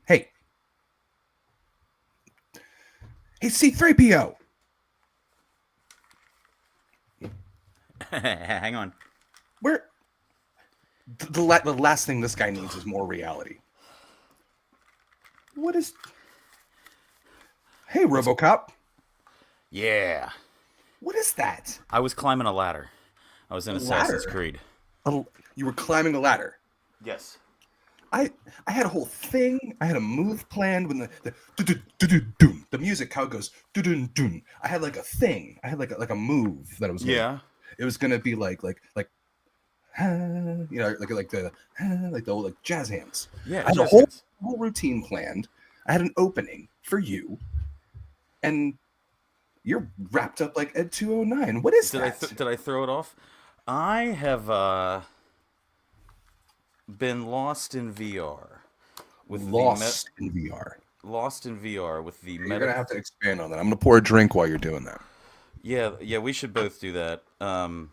Hey, hey, C3PO. Hang on. Where the last thing this guy needs is more reality. What is? Hey, RoboCop. Yeah. What is that? I was climbing a ladder. I was A in Assassin's ladder? Creed. You were climbing a ladder. Yes. I had a whole thing. I had a move planned when the music how it goes dun. I had like a thing. I had like a move that I was gonna. Yeah. It was gonna be like like the old like jazz hands. Yeah, I had a jazz hands. whole routine planned. I had an opening for you, and you're wrapped up like Ed 209. What is that? Did I throw it off? I have been lost in VR with Lost in VR. lost in VR with the You're gonna meta. have to expand on that. I'm gonna pour a drink while you're doing that. Yeah, we should both do that. I'm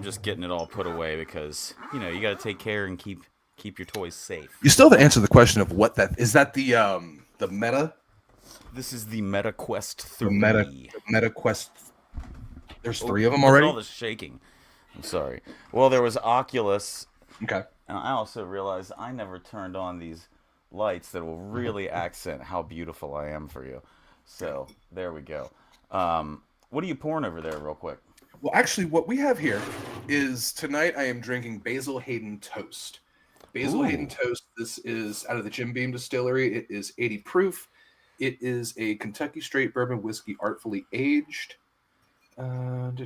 just getting it all put away because you got to take care and keep your toys safe. You still haven't answered the question of what that is. That the meta, This is the Meta Quest the 3. meta quest. There's Oh, three of them look at all already. this shaking. I'm sorry. Well, there was Oculus. Okay. And I also realized I never turned on these lights that will really accent how beautiful I am for you. So there we go. What are you pouring over there, real quick? Well, actually, what we have here is tonight. I am drinking Basil Hayden Toast. Basil Hayden Ooh, Toast. This is out of the Jim Beam Distillery. It is 80 proof. It is a Kentucky straight bourbon whiskey, artfully aged. But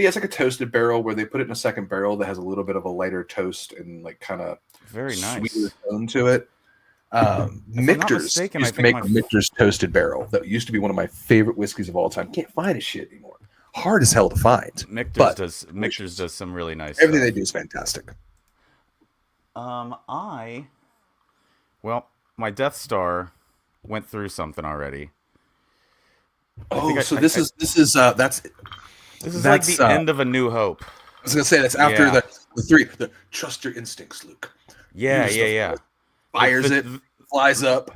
yeah, it's like a toasted barrel where they put it in a second barrel that has a little bit of a lighter toast and like kind of very sweeter nice. tone to it. If I'm not Michter's mistaken, I used to think make a Michter's toasted barrel that used to be one of my favorite whiskeys of all time. Can't find a shit anymore. Hard as hell to find, but Michter's does some really nice everything they stuff. do is fantastic. I well, my Death Star went through something already. I think Oh, so I this is this is like that's the end of A New Hope. I was gonna say that's after Yeah, the three. The trust your instincts, Luke. yeah, Use yeah, the yeah. force. The Fires it, the flies up.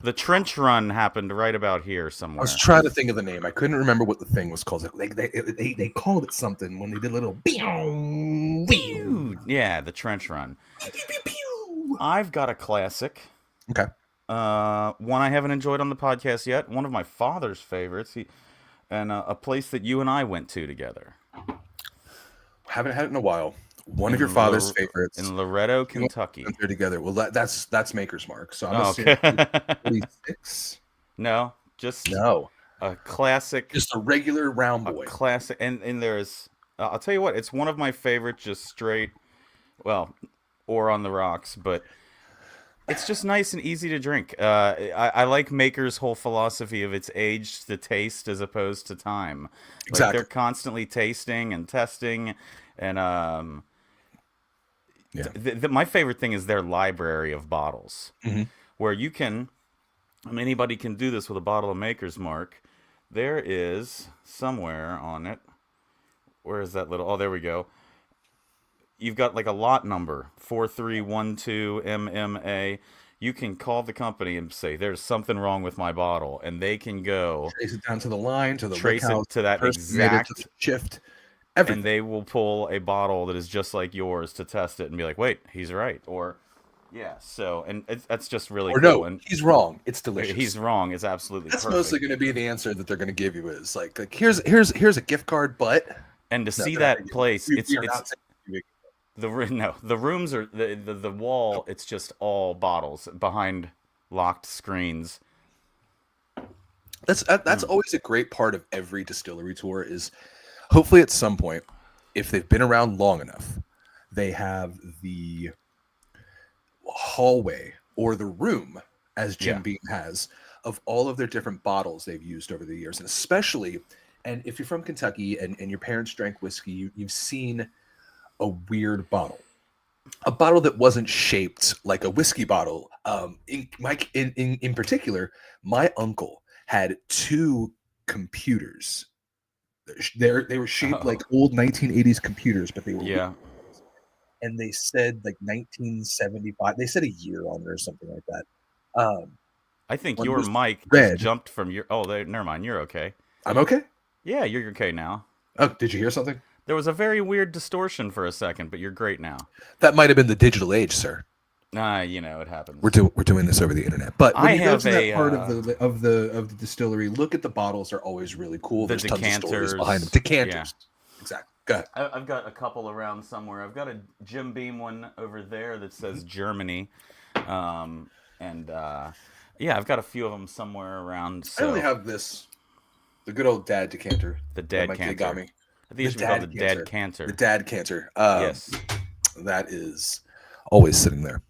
the trench run happened right about here I was somewhere. trying to think of the name. I couldn't remember what the thing was called. They called it something when they did a little pew, Pew! pew, Yeah, the trench run. pew, pew, pew. I've got a classic. Okay. One I haven't enjoyed on the podcast yet. One of my father's favorites. And a place that you and I went to together Haven't had it in a while. One of your in father's favorites. in Loretto, We Kentucky. went there together. Well, that's Maker's Mark. So I'm Oh, assuming okay. 46. No, just No, a classic, just a regular round a boy. classic. And there's, I'll tell you what, it's one of my favorite, just straight, well, or on the rocks, but it's just nice and easy to drink. I like Maker's whole philosophy of it's aged to taste as opposed to time. Like they're Exactly. constantly tasting and testing, and Yeah. my favorite thing is their library of bottles, Hmm. where you can, I mean, anybody can do this with a bottle of Maker's Mark. There is somewhere on it. Where is that little? Oh, there we go. You've got like a lot number 4312 MMA. You can call the company and say there's something wrong with my bottle, and they can go Trace it down to the line, to the rick trace house, it to to the that personator, to the exact, shift, and everything. they will pull a bottle that is just like yours to test it and be like, wait, he's right, or yeah. So, and that's just really Or cool. no, And he's wrong. It's he's delicious. wrong. It's absolutely That's mostly perfect. going to be the answer that they're going to give you is like here's a gift card, but And to no, see they're not going that to give you. place, We are it's not saying no, the rooms are the wall. It's just all bottles behind locked screens. that's Mm. always a great part of every distillery tour is hopefully at some point, if they've been around long enough, they have the hallway or the room, as Jim Yeah. Beam has, of all of their different bottles they've used over the years. And especially, and if you're from Kentucky and your parents drank whiskey, you've seen a weird bottle. A bottle that wasn't shaped like a whiskey bottle. In particular, my uncle had two computers. They were shaped like Oh, old 1980s computers, but they were weird. yeah. and they said like 1975. They said a year on it or something like that. I think One your was mic just red. jumped from your. Oh, never mind. You're okay. I'm okay. Yeah, you're okay now. Oh, did you hear something? There was a very weird distortion for a second, but you're great now. That might have been the digital age, sir. It happens. We're doing this over the internet. But when I you go have to that a part of the distillery, look at the bottles. Are always really cool. the There's tons of stories decanters. behind them. Yeah. Decanters. Exactly. Go ahead. I've got a couple around somewhere. I've got a Jim Beam one over there that says Germany, and yeah, I've got a few of them somewhere around. I only So have this, the good old dad decanter. the that dad my kid got canter. me. I think it should be called the dad canter. The dad canter. Yes. That is always sitting there.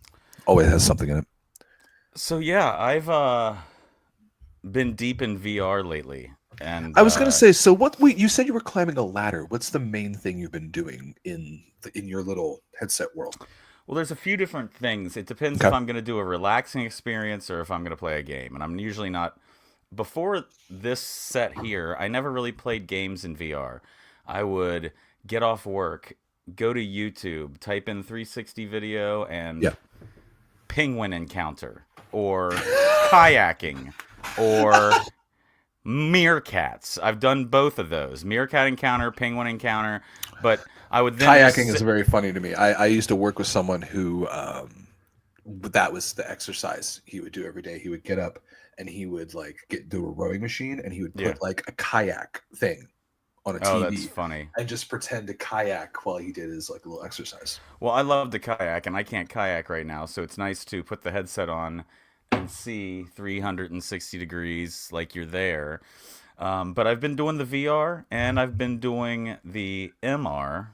Always has something in it. So yeah, I've been deep in VR lately, and I was going to say, so what? Wait, you said you were climbing a ladder. What's the main thing you've been doing in your little headset world? well, there's a few different things. It depends Okay. if I'm going to do a relaxing experience or if I'm going to play a game, and I'm usually not. Before this set here, I never really played games in VR. I would get off work, go to YouTube, type in 360 video, and Yeah. penguin encounter, or kayaking, or meerkats. I've done both of those: meerkat encounter, penguin encounter. But I would then just Kayaking is sit- very funny to me. I used to work with someone who that was the exercise he would do every day. He would get up and he would like do a rowing machine and he would put Yeah. like a kayak thing on a Oh, TV that's funny. and just pretend to kayak while he did his like little exercise. Well, I love to kayak, and I can't kayak right now, so it's nice to put the headset on and see 360 degrees like you're there. But I've been doing the VR, and I've been doing the MR.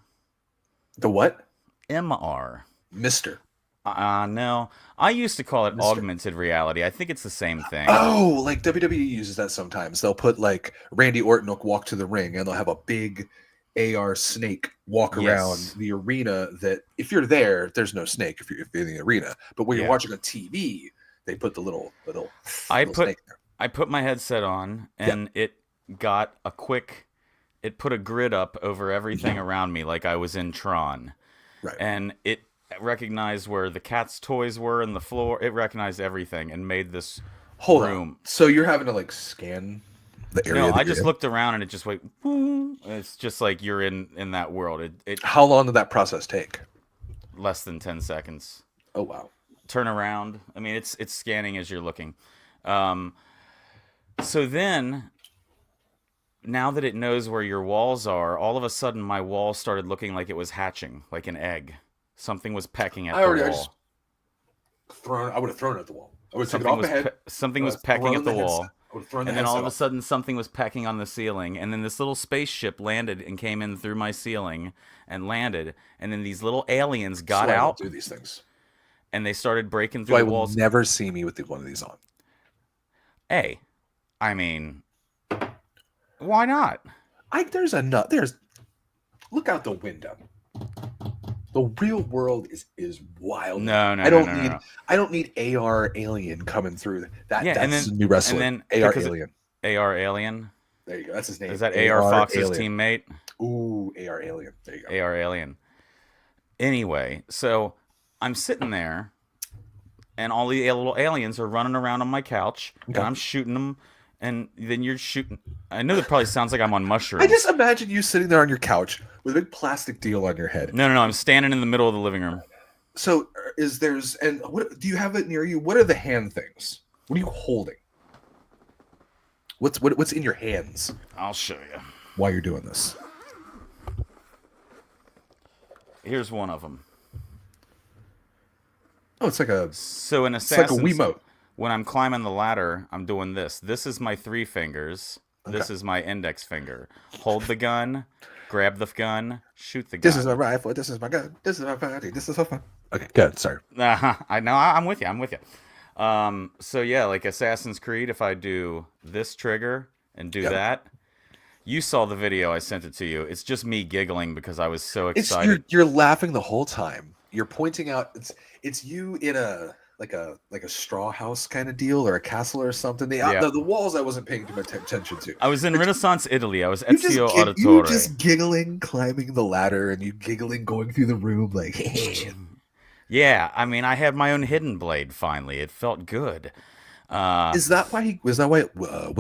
The what? MR. Mister. No, I used to call it Mister. augmented reality. I think it's the same thing. Oh, like WWE uses that sometimes. They'll put like Randy Orton will walk to the ring and they'll have a big AR snake walk around Yes. the arena that if you're there, there's no snake if you're in the arena. But when you're Yeah. watching on TV, they put the little I little put snake there. I put my headset on, and it got a quick. It put a grid up over everything around me, like I was in Tron, Right. and it recognized where the cat's toys were in the floor. It recognized everything and made this Hold room. on. So you're having to like scan the area. No, that I you're just in? looked around and it just went. Boom. It's just like you're in that world. It How long did that process take? less than 10 seconds. Oh wow. Turn around. I mean, it's scanning as you're looking. So then, now that it knows where your walls are, all of a sudden my wall started looking like it was hatching, like an egg. Something was pecking at I the already- I wall. just- I would have thrown it at the wall. I would have taken it off my head. Something was I would have pecking thrown at the headset. wall. I would have thrown the And then all of headset a off. sudden something was pecking on the ceiling, and then this little spaceship landed and came in through my ceiling and landed, and then these little aliens got So I don't out do these things. and they started breaking So through I the will walls. never see me with one of these on. Hey, I mean, why not? There's look out the window. The real world is wild. No, no, I don't no, no, need no. I don't need AR alien coming through. Yeah, and That's then- a new wrestler. and AR because alien. AR Alien. There you go. That's his name. Is that AR Fox's Alien. teammate? Ooh, AR alien. There you go. AR Alien. Anyway, so I'm sitting there, and all the little aliens are running around on my couch, Okay. and I'm shooting them, and then you're shooting. I know that probably sounds like I'm on mushrooms. I just imagine you sitting there on your couch with a big plastic deal on your head. No, I'm standing in the middle of the living room. So what do you have it near you? What are the hand things? What are you holding? What's in your hands I'll show you. while you're doing this? Here's one of them. Oh, it's like a So in it's like a Assassin's, Wiimote. when I'm climbing the ladder, I'm doing this. This is my 3 fingers. This Okay. is my index finger. Hold the gun, grab the gun, shoot the gun. This is my rifle. This is my gun. This is my body. This is so fun. Okay, good. Sorry. I know. I'm with you. I'm with you. So yeah, like Assassin's Creed, if I do this trigger and do Yeah. that, you saw the video I sent it to you. It's just me giggling because I was so It's excited. you're laughing the whole time. You're pointing out it's you in a like a straw house kind of deal or a castle or something. Yeah. The walls I wasn't paying too much attention to. I was in But Renaissance Italy. I was you just Ezio you Auditore. just giggling, climbing the ladder, and you giggling going through the room like. Yeah, I mean, I had my own hidden blade finally. It felt good. Uh, Is that why Will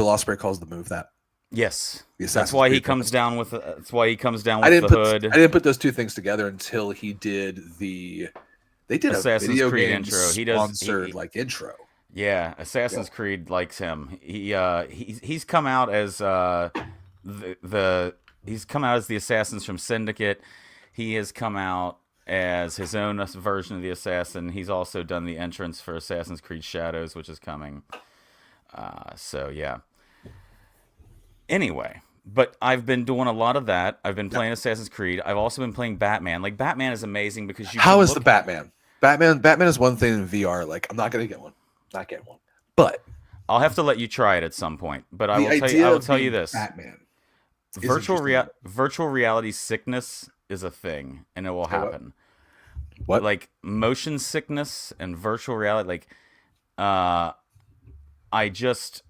Ospreay calls the move that? yes, The that's Assassin's why he Creed comes reference? down with. That's why he comes down I with didn't the put hood. I didn't put those two things together until he did they did a Assassin's video Creed game intro. He does. sponsored like intro. Yeah, Yeah. Assassin's Creed likes him. He's come out as the he's come out as the assassins from Syndicate. He has come out as his own version of the assassin. He's also done the entrance for Assassin's Creed Shadows, which is coming. So yeah. Anyway, but I've been doing a lot of that. I've been playing Assassin's Creed. I've also been playing Batman. Like Batman is amazing because you How can is the look. Batman? Batman is one thing in VR. Like I'm not gonna get one. Not getting one. But I'll have to let you try it at some point. But I the will tell you. I idea will of tell you being this. Batman is interesting. Virtual reality sickness is a thing, and it will Okay, happen. what? Like motion sickness and virtual reality. Like, uh, I just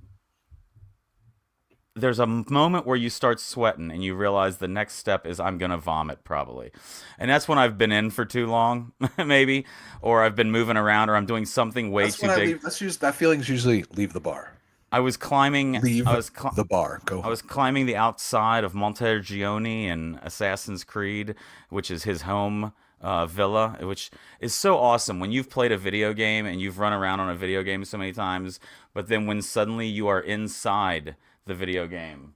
there's a moment where you start sweating and you realize the next step is I'm gonna vomit probably, and that's when I've been in for too long, maybe, or I've been moving around, or I'm doing something way That's too when I big. leave. That feeling's usually leave the bar. I was climbing. Leave I was. the bar. Go I home. was climbing the outside of Montergione in Assassin's Creed, which is his home villa, which is so awesome when you've played a video game and you've run around on a video game so many times, but then when suddenly you are inside the video game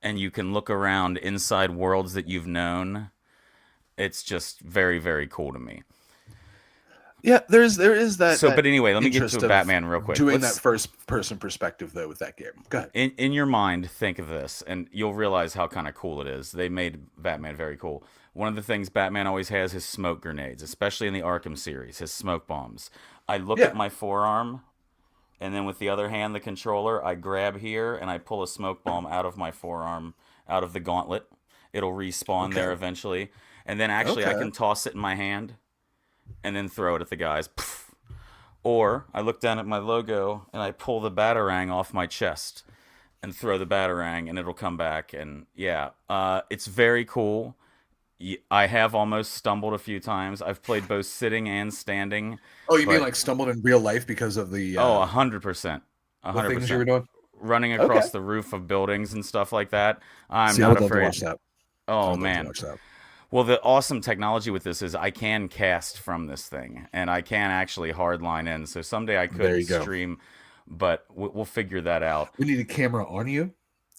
and you can look around inside worlds that you've known, it's just very, very cool to me. Yeah, there is So, that but anyway, let me get interest to of Batman real quick. doing that Let's first person perspective though with that game. Go ahead. in your mind think of this and you'll realize how kind of cool it is. They made Batman very cool. One of the things Batman always has is smoke grenades, especially in the Arkham series, his smoke bombs. I look Yeah. at my forearm and then with the other hand the controller, I grab here and I pull a smoke bomb out of my forearm, out of the gauntlet. It'll respawn there Okay. eventually. And then actually I Okay. can toss it in my hand and then throw it at the guys. Or I look down at my logo and I pull the Batarang off my chest and throw the Batarang and it'll come back. And yeah, it's very cool. I have almost stumbled a few times. I've played both sitting and standing, Oh, you mean but like stumbled in real life because of oh, 100%. the things you were 100%. doing? Running Okay. across the roof of buildings and stuff like that. I'm See, I would not love to afraid. watch that. I Oh, would love to man. watch that. Well, the awesome technology with this is I can cast from this thing, and I can actually hardline in. So someday I There could you go. stream, but we'll figure that out. We need a camera on you,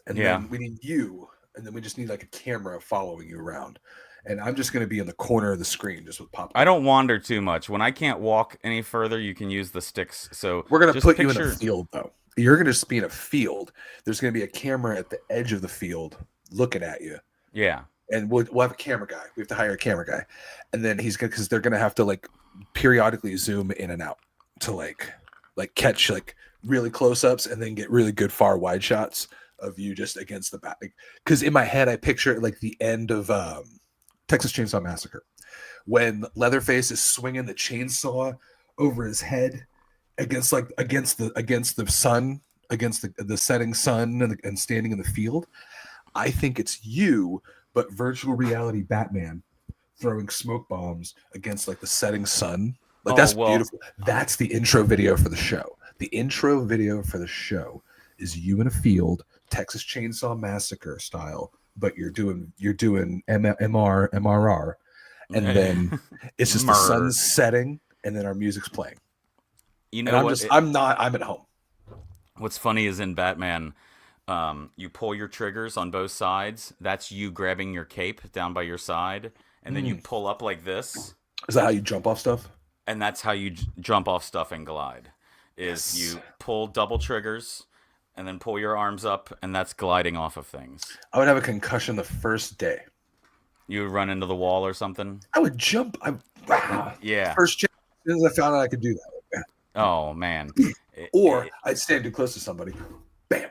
and Yeah. then we need you, and then we just need like a camera following you around. And I'm just going to be in the corner of the screen just with I popcorn. don't wander too much. When I can't walk any further, you can use the sticks. So We're going to just put you in picture. a field, though. You're going to just be in a field. There's going to be a camera at the edge of the field looking at you. Yeah. And we'll have a camera guy. We have to hire a camera guy. And then he's going to, because they're going to have to like periodically zoom in and out to like catch like really close ups and then get really good far wide shots of you just against the back. Because in my head, I picture it like the end of Texas Chainsaw Massacre when Leatherface is swinging the chainsaw over his head against the sun, against the setting sun and standing in the field. I think it's you, but virtual reality Batman throwing smoke bombs against like the setting sun. Like Oh, that's well, beautiful. That's the intro video for the show. The intro video for the show is you in a field, Texas Chainsaw Massacre style, but you're doing MRR, and then it's just the Murder. sun's setting, and then our music's playing. You And know I'm what? just I'm at home. What's funny is in Batman, you pull your triggers on both sides. That's you grabbing your cape down by your side, and then you pull up like this, Is that how you jump off stuff? and that's how you jump off stuff and glide. Is Yes. you pull double triggers, and then pull your arms up, and that's gliding off of things. I would have a concussion the first day. You run into the wall or something. I would jump. Yeah. First chance, as soon as I found out I could do that. Oh man. Or I'd stand too close to somebody. Bam.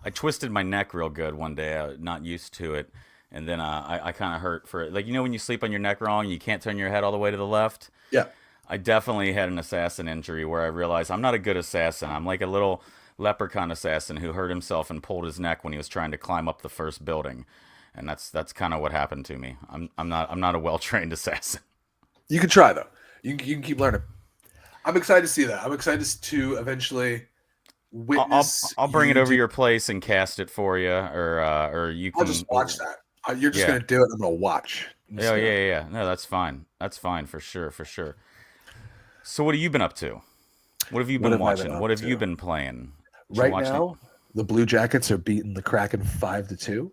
I twisted my neck real good one day. I was not used to it, and then I kind of hurt for it. Like when you sleep on your neck wrong, you can't turn your head all the way to the left. Yeah. I definitely had an assassin injury where I realized I'm not a good assassin. I'm like a little leprechaun assassin who hurt himself and pulled his neck when he was trying to climb up the first building, and that's kind of what happened to me. I'm not a well trained assassin. You can try though. You can keep learning. I'm excited to see that. I'm excited to eventually witness. I'll bring it you over do. your place and cast it for you, or you I'll can. just watch that. You're just Yeah. gonna do it. I'm gonna watch Oh yeah, instead. yeah, yeah. No, that's fine. That's fine for sure, for sure. So what have you been up to? What have you What been have I been watching? up What have you to? been playing? Did you Right watch any? now, the Blue Jackets are beating the Kraken 5-2.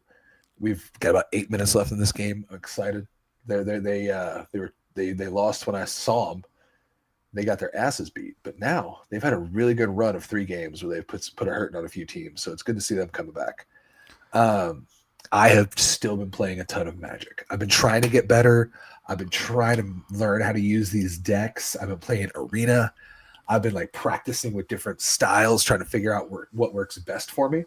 We've got about 8 minutes left in this game. I'm excited. They lost when I saw them. They got their asses beat, but now they've had a really good run of 3 games where they've put a hurting on a few teams. So it's good to see them coming back. Um, I have still been playing a ton of Magic. I've been trying to get better. I've been trying to learn how to use these decks. I've been playing Arena. I've been like practicing with different styles, trying to figure out what works best for me.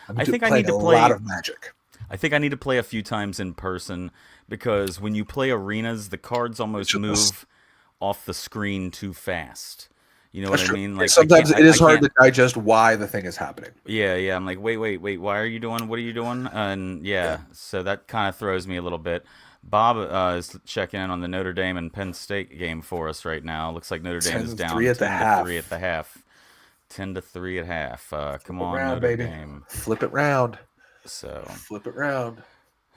I've I been think I playing need a to lot play. of Magic. I think I need to play a few times in person because when you play arenas, the cards almost move off the screen too fast. You know what That's I true. mean? Like Sometimes it I is hard can't. to digest why the thing is happening. Yeah, yeah. I'm like, wait, wait, wait. Why are you doing? What are you doing? And Yeah, yeah, so that kind of throws me a little bit. Bob is checking in on the Notre Dame and Penn State game for us right now. Looks like Notre Dame is 10-3 down at the 10-3 at half. the half. 10-3 at half. Flip Come it on, round, Notre baby. Dame. Flip it round. So, Flip it round.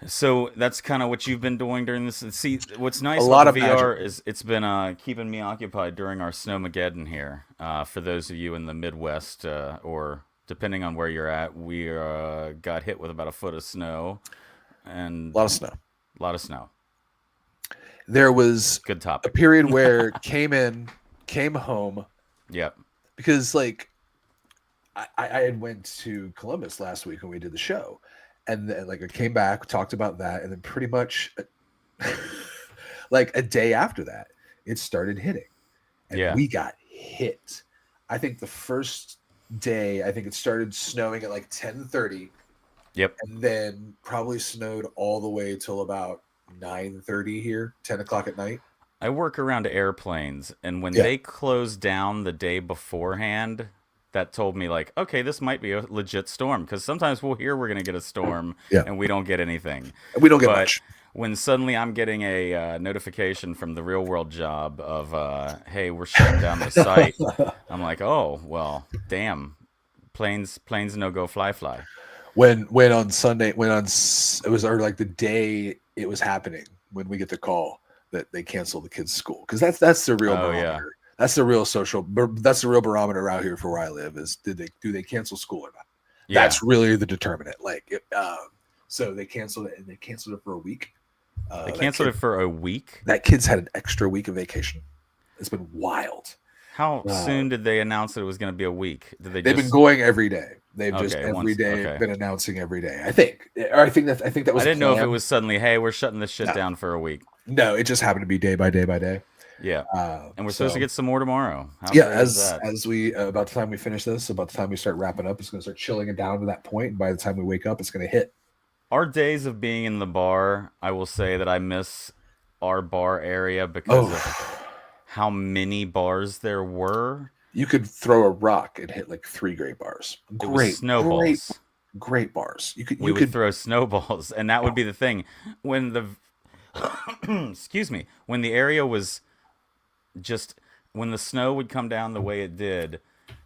so that's kind of what you've been doing during this. See, what's A nice about lot the of Magic. VR is it's been keeping me occupied during our Snowmageddon here. For those of you in the Midwest, or depending on where you're at, we got hit with about a foot of snow A and lot of snow. a lot of snow. There was Good a topic. period where came home Yep. because like I had went to Columbus last week when we did the show, and then like I came back, talked about that, and then pretty much like a day after that, it started hitting, and Yeah. we got hit. I think the first day, I think it started snowing at like 10:30, Yep. and then probably snowed all the way till about 9:30 here, 10 o'clock at night. I work around airplanes, and when Yeah, they closed down the day beforehand, that told me like, okay, this might be a legit storm because sometimes we'll hear we're gonna get a storm yeah, and we don't get anything. we don't get But much. when suddenly I'm getting a notification from the real world job of, hey, we're shutting down the site, I'm like, oh well, damn, planes no go fly. When on Sunday, it was or like the day it was happening when we get the call that they cancel the kids' school, because that's the real Oh yeah, barometer. That's the real that's the real barometer out here for where I live is do they cancel school or not? yeah. That's really the determinant. So they canceled it, and they canceled it for a week. They That canceled kid it for a week. that kid's had an extra week of vacation. It's been wild. How Uh, soon did they announce that it was going to be a week? Did they they've been just? going every day. They've just Okay, every once. day Okay. been announcing every day. I think that I was a didn't know if it plan. was suddenly, hey, we're shutting this shit No, down for a week. no, it just happened to be day by day by day. Yeah. And we're supposed to So get some more tomorrow. How yeah, great is that? as we about the time we finish this, about the time we start wrapping up, it's going to start chilling it down to that point, and by the time we wake up, it's going to hit. Our days of being in the bar, I will say that I miss our bar area because of Oh, how many bars there were. you could throw a rock and hit like 3 great bars. It was Great, snowballs. great bars. We You would could throw snowballs, and that would be the thing. When the excuse me, when the area was just when the snow would come down the way it did,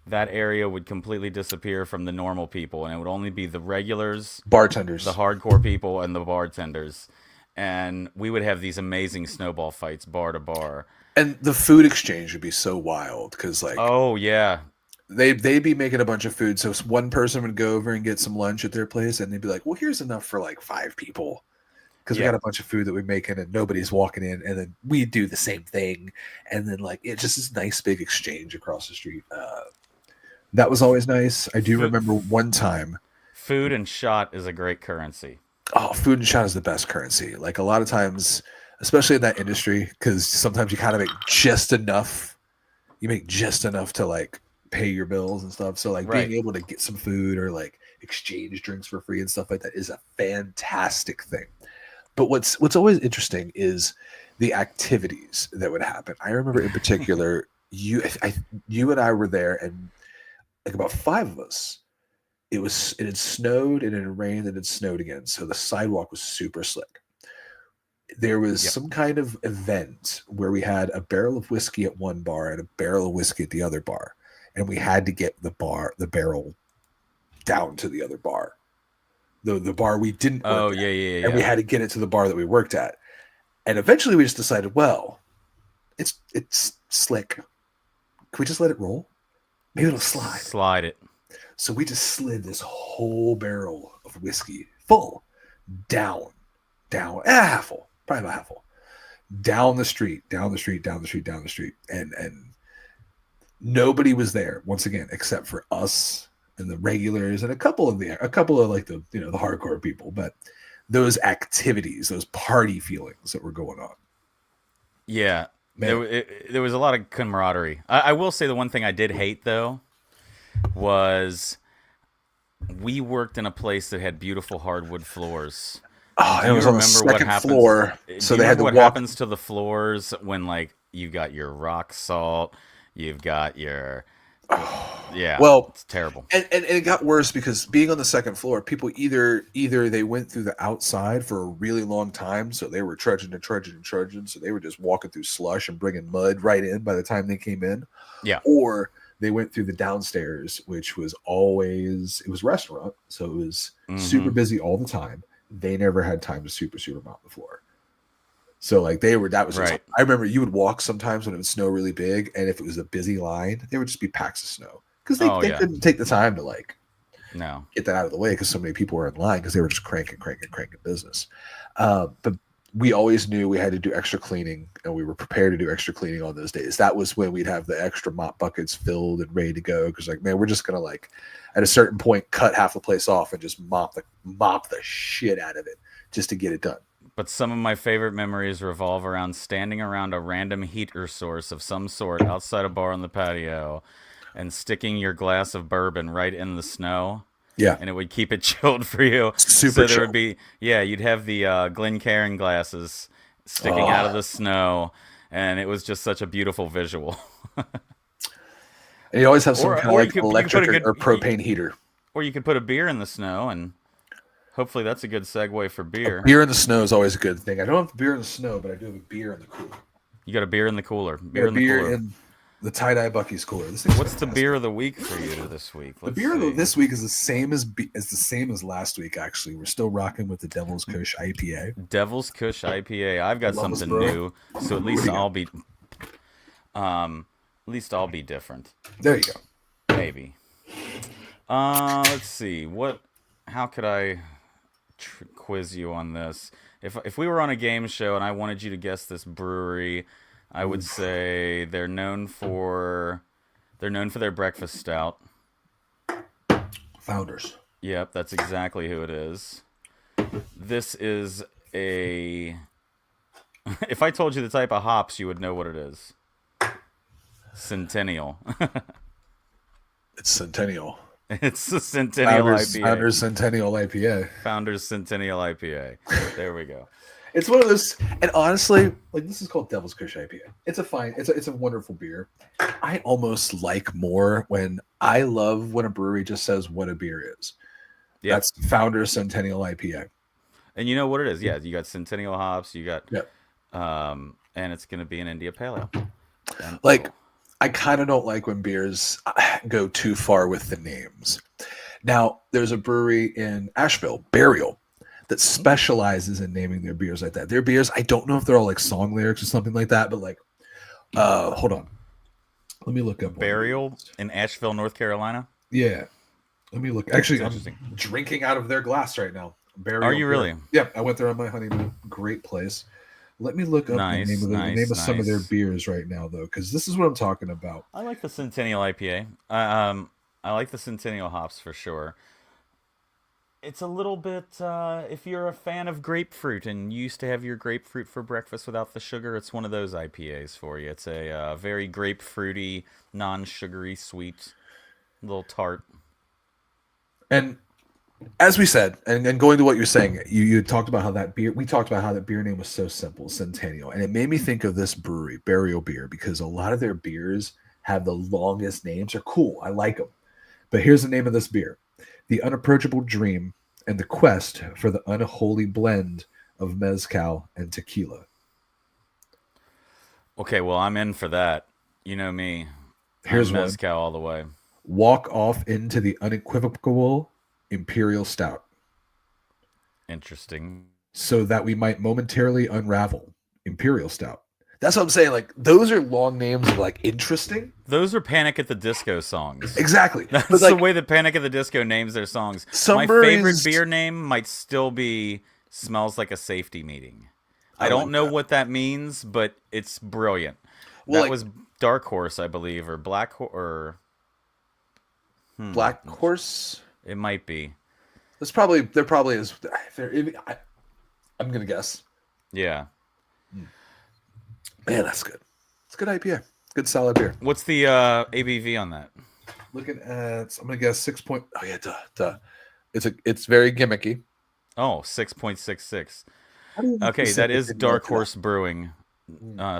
that area would completely disappear from the normal people, and it would only be the regulars, the bartenders, hardcore people, and the bartenders. And we would have these amazing snowball fights bar to bar. and the food exchange would be so wild because like Oh yeah, they'd be making a bunch of food. So one person would go over and get some lunch at their place, and they'd be like, "Well, here's enough for like 5 people." Because we got yep. a bunch of food that we're making and nobody's walking in, and then we do the same thing, and then like it's just this nice big exchange across the street. That was always nice. I do Food, remember one time. food and shot is a great currency. Oh, food and shot is the best currency. Like a lot of times, especially in that industry, because sometimes you kind of make just enough. You make just enough to like pay your bills and stuff. So like being Right. able to get some food or like exchange drinks for free and stuff like that is a fantastic thing. But what's always interesting is the activities that would happen. I remember in particular, you and I were there, and like about five of us. It had snowed and it had rained and it snowed again, so the sidewalk was super slick. There was Yep. some kind of event where we had a barrel of whiskey at one bar and a barrel of whiskey at the other bar, and we had to get the barrel down to the other bar, the bar we didn't Oh work yeah, at, yeah, and we yeah. had to get it to the bar that we worked at. And eventually we just decided, well, it's slick. Can we just let it roll? Maybe it'll slide. Slide it. So we just slid this whole barrel of whiskey full down, half full, probably about half full, down the street, and nobody was there once again except for us and the regulars and a couple of like the the hardcore people, but those activities, those party feelings that were going on, Yeah, man. there was a lot of camaraderie. I will say the one thing I did hate though was we worked in a place that had beautiful hardwood floors. And Oh, do it you was on the remember what second happens? floor, Do so you they had remember to what walk. happens to the floors when like you got your rock salt, you've got your yeah, Well, it's terrible. and it got worse because being on the second floor, people either they went through the outside for a really long time, so they were trudging, so they were just walking through slush and bringing mud right in by the time they came in, Yeah. or they went through the downstairs, which was always, it was a restaurant, so it was super Mm-hmm. busy all the time. They never had time to super mop the floor. So like that was just, Right. I remember you would walk sometimes when it would snow really big, and if it was a busy line, there would just be packs of snow because Oh they yeah. couldn't take the time to like No. get that out of the way because so many people were in line because they were just cranking business. But we always knew we had to do extra cleaning, and we were prepared to do extra cleaning on those days. That was when we'd have the extra mop buckets filled and ready to go because like, man, we're just gonna like at a certain point cut half the place off and just mop the shit out of it just to get it done. But some of my favorite memories revolve around standing around a random heater source of some sort outside a bar on the patio and sticking your glass of bourbon right in the snow, Yeah, and it would keep it chilled for you. super So there would chill. be, yeah, you'd have the Glencairn glasses sticking out of Oh, the snow, and it was just such a beautiful visual. and you always have some or kind of or like you could put electric a good or propane heater. or you could put a beer in the snow, and hopefully that's a good segue for beer. Beer in the snow is always a good thing. I don't have beer in the snow, but I do have a beer in the cooler. You got a beer in the cooler. Got Beer a in the beer cooler. in the tie dye Bucky's cooler. This thing's What's the fantastic. beer of the week for you this week? The Let's beer of see. this week is the same as last week. Actually, we're still rocking with the Devil's Kush IPA. Devil's Kush IPA. I've got Love this something brew. new, so at What do least you got? at least I'll be different. There you go. Maybe. Let's see. How could I quiz you on this? If we were on a game show and I wanted you to guess this brewery, I would say they're known for their breakfast stout. Founders. Yep, that's exactly who it is. This is a. If I told you the type of hops, you would know what it is. Centennial. It's Centennial. It's a Centennial IPA. Founders Centennial IPA. Founders Centennial IPA. There we go. It's one of those, and honestly, like this is called Devil's Kush IPA. It's a fine, it's a wonderful beer. I almost like more when I love when a brewery just says what a beer is. Yeah. That's Founders Centennial IPA. And you know what it is? Yeah, you got Centennial hops, you got Yep. and it's gonna be an India Pale Ale. And Like, I kind of don't like when beers go too far with the names. Now, there's a brewery in Asheville, Burial, that specializes in naming their beers like that. Their beers, I don't know if they're all like song lyrics or something like that, but like, hold on. Let me look up one. Burial in Asheville, North Carolina. Yeah. Let me look. Actually, That's I'm interesting. drinking out of their glass right now. Burial Are you beer. really? Yeah, I went there on my honeymoon. Great place. Let me look up Nice, the name of nice, some of their nice. beers right now, though, because this is what I'm talking about. I like the Centennial IPA. I like the Centennial hops for sure. It's a little bit. If you're a fan of grapefruit and you used to have your grapefruit for breakfast without the sugar, it's one of those IPAs for you. It's a very grapefruity, non-sugary, sweet, little tart. And as we said, and going to what you're saying, you talked about how that beer. We talked about how that beer name was so simple, Centennial, and it made me think of this brewery, Burial Beer, because a lot of their beers have the longest names. Are cool. I like them. But here's the name of this beer: the Unapproachable Dream and the Quest for the Unholy Blend of Mezcal and Tequila. Okay, well, I'm in for that. You know me. Here's I'm one: mezcal all the way. Walk off into the unequivocal Imperial Stout, Interesting. so that we might momentarily unravel Imperial Stout. That's what I'm saying. Like those are long names of like interesting. Those are Panic at the Disco songs. Exactly. That's But the like way that Panic at the Disco names their songs. some My favorite breweries, beer name might still be Smells Like a Safety Meeting. I I don't like know that. what that means, but it's brilliant. Well, That like was Dark Horse, I believe, or Black Horse, or Black Horse. it might be. That's probably there. Probably is. I'm gonna guess. Yeah. Man, that's good. It's a good IPA. Good solid beer. What's the ABV on that? Looking at, I'm gonna guess 6 point. Oh yeah, duh. It's very gimmicky. Oh, 6.66. How do you Okay, say that it is in Dark Montreal? Horse Brewing.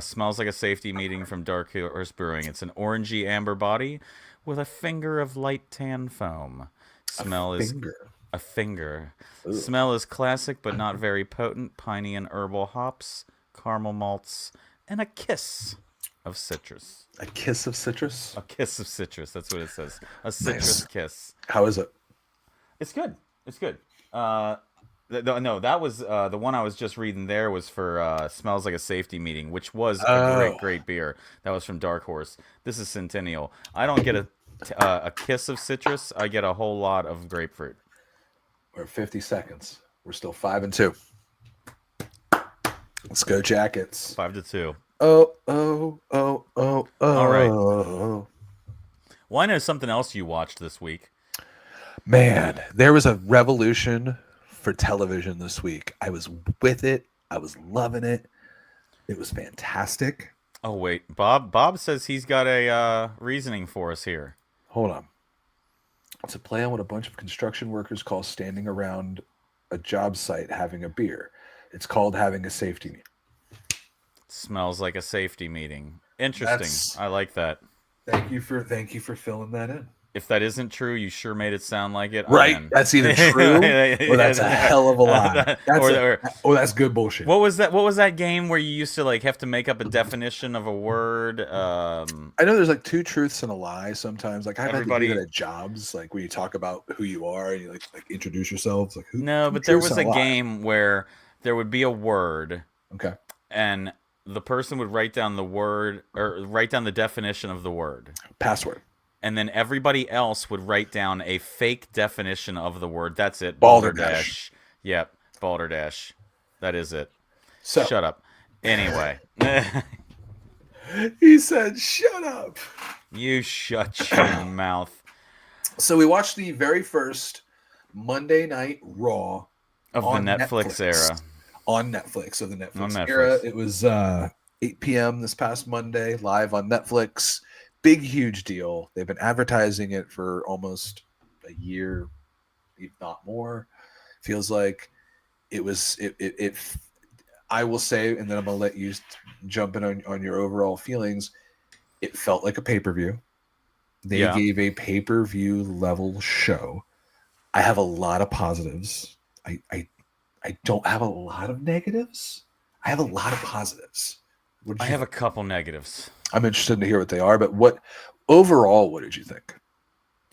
Smells like a safety meeting from Dark Horse Brewing. It's an orangey amber body with a finger of light tan foam. Smell is Finger. a finger. Ugh. Smell is classic but not very potent. Piney and herbal hops, caramel malts, and a kiss of citrus. A kiss of citrus. A kiss of citrus. That's what it says. A citrus Nice. kiss. How is it? It's good. It's good. No, that was the one I was just reading. There was for "Smells Like a Safety Meeting," which was a Oh, great beer. That was from Dark Horse. This is Centennial. I don't get a kiss of citrus. I get a whole lot of grapefruit. we're at 50 seconds. We're still 5-2. Let's go, Jackets. 5-2. Oh. All right. Oh. Well, I know something else you watched this week. Man, there was a revolution for television this week. I was with it. I was loving it. It was fantastic. Oh wait, Bob says he's got a reasoning for us here. Hold on. It's a play on what a bunch of construction workers call standing around a job site having a beer. It's called having a safety meeting. Smells like a safety meeting. Interesting. That's- I like that. Thank you for filling that in. If that isn't true, you sure made it sound like it. Right? I'm in. That's either true or that's a hell of a lie. That's good bullshit. What was that? What was that game where you used to like have to make up a definition of a word? I know there's like two truths and a lie sometimes. Like I've had to Everybody- do that at jobs, like when you talk about who you are and you like introduce yourselves. Like who? No, two but there truths was and a lie. game where there would be a word, Okay. and the person would write down the word or write down the definition of the word, Password. and then everybody else would write down a fake definition of the word. That's it. Balderdash. Yep, balderdash. That is it. So Shut up. Anyway, he said, "Shut up." you shut your mouth. So we watched the very first Monday Night Raw Of the on Netflix era. On Netflix, so the On Netflix Netflix. era. It was 8 p.m. this past Monday, live on Netflix. Big, huge deal. They've been advertising it for almost a year, if not more. Feels like it was. It I will say, and then I'm gonna let you jump in on your overall feelings. It felt like a pay-per-view. They Yeah. gave a pay-per-view level show. I have a lot of positives. I don't have a lot of negatives. I have a lot of positives. What did I you have a think? couple negatives. I'm interested to hear what they are, but what overall, what did you think?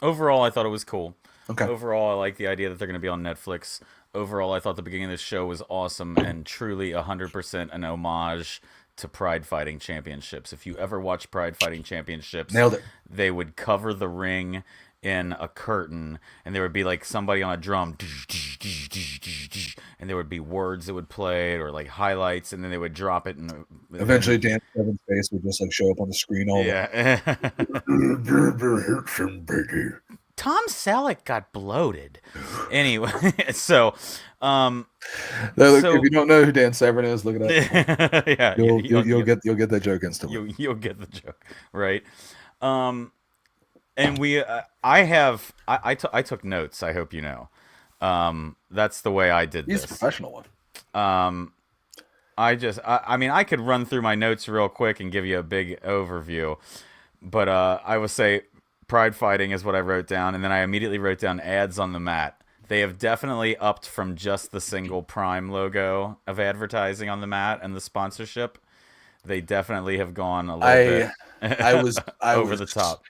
Overall, I thought it was cool. Okay. Overall, I like the idea that they're going to be on Netflix. Overall, I thought the beginning of the show was awesome and truly 100% an homage to Pride Fighting Championships. If you ever watch Pride Fighting Championships, Nailed it. they would cover the ring in a curtain, and there would be like somebody on a drum, and there would be words that would play or like highlights, and then they would drop it. And Eventually, Dan Seven's face would just like show up on the screen. All yeah. the Tom Selleck got bloated. Anyway, so Look, So- if you don't know who Dan Severn is, look it up. yeah, You'll get that joke instantly. you'll get the joke, right? And we I took notes. I hope you know. That's the way I did He's a this. professional one. Um, I mean, I could run through my notes real quick and give you a big overview, but I will say pride fighting is what I wrote down, and then I immediately wrote down ads on the mat. They have definitely upped from just the single Prime logo of advertising on the mat and the sponsorship. They definitely have gone a little I I bit was I over was the top.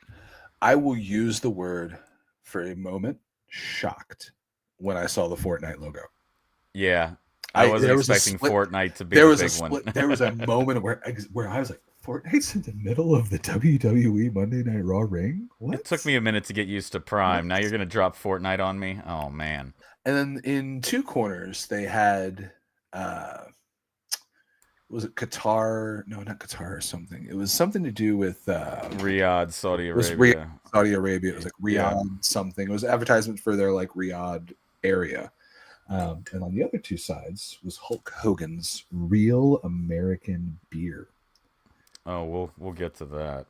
I will use the word for a moment shocked when I saw the Fortnite logo. Yeah, I I wasn't there was a expecting split Fortnite to be there the was a big one. split there was a moment where I was like, Fortnite's in the middle of the WWE Monday Night Raw ring? It took What? me a minute to get used to Prime. Now you're What? gonna drop Fortnite on me? Oh man. And then in two corners they had was it Qatar? No, not Qatar or something. It was something to do with Riyadh, Saudi it was Riyadh, Arabia. Saudi Arabia. It was like Yeah. Riyadh something. It was advertisement for their like Riyadh area. And on the other two sides was Hulk Hogan's Real American Beer. Oh, we'll get to that.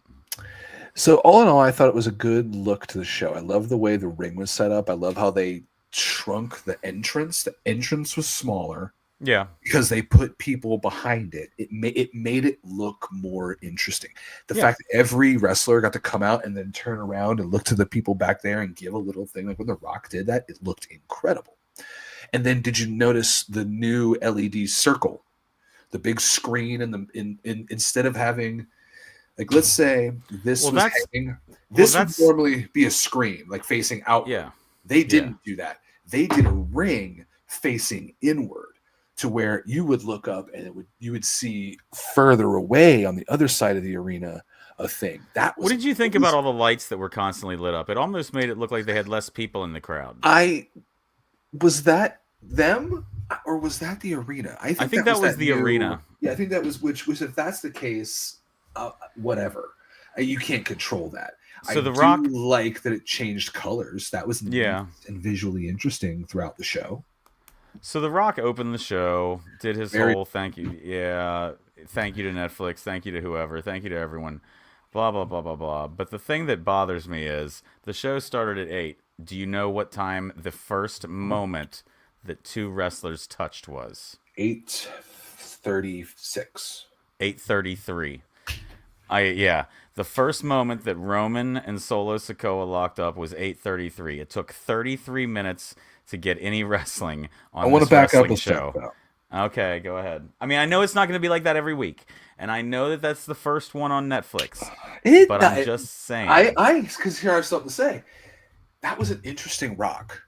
So all in all, I thought it was a good look to the show. I love the way the ring was set up. I love how they shrunk the entrance. The entrance was smaller Yeah. because they put people behind it. It made it look more interesting. The Yeah. fact that every wrestler got to come out and then turn around and look to the people back there and give a little thing, like when The Rock did that, it looked incredible. And then did you notice the new LED circle, the big screen, and instead of having like let's say this Well, was that's hanging, well, this would that's normally be a screen like facing outward. yeah. They Yeah. didn't do that. They did a ring facing inward to where you would look up and you would see further away on the other side of the arena a thing. That was What did you think about amazing. all the lights that were constantly lit up? It almost made it look like they had less people in the crowd. I was that them or was that the arena? I I think think that was that was that the new. arena. Yeah, I think that was which if that's the case, whatever. You can't control that. So I The do Rock, like that it changed colors. That was neat yeah. and visually interesting throughout the show. So The Rock opened the show, did his Very whole thank you. Yeah. Thank you to Netflix, thank you to whoever, thank you to everyone. Blah blah blah blah blah. But the thing that bothers me is the show started at 8. Do you know what time the first moment that two wrestlers touched was? 8:36. 8:33. Yeah, the first moment that Roman and Solo Sikoa locked up was 8:33. It took 33 minutes to get any wrestling I on want to this back up wrestling a step show. though. Okay, go ahead. I mean, I know it's not going to be like that every week, and I know that that's the first one on Netflix, It, but I'm just saying. because here I have something to say. That was an interesting Rock.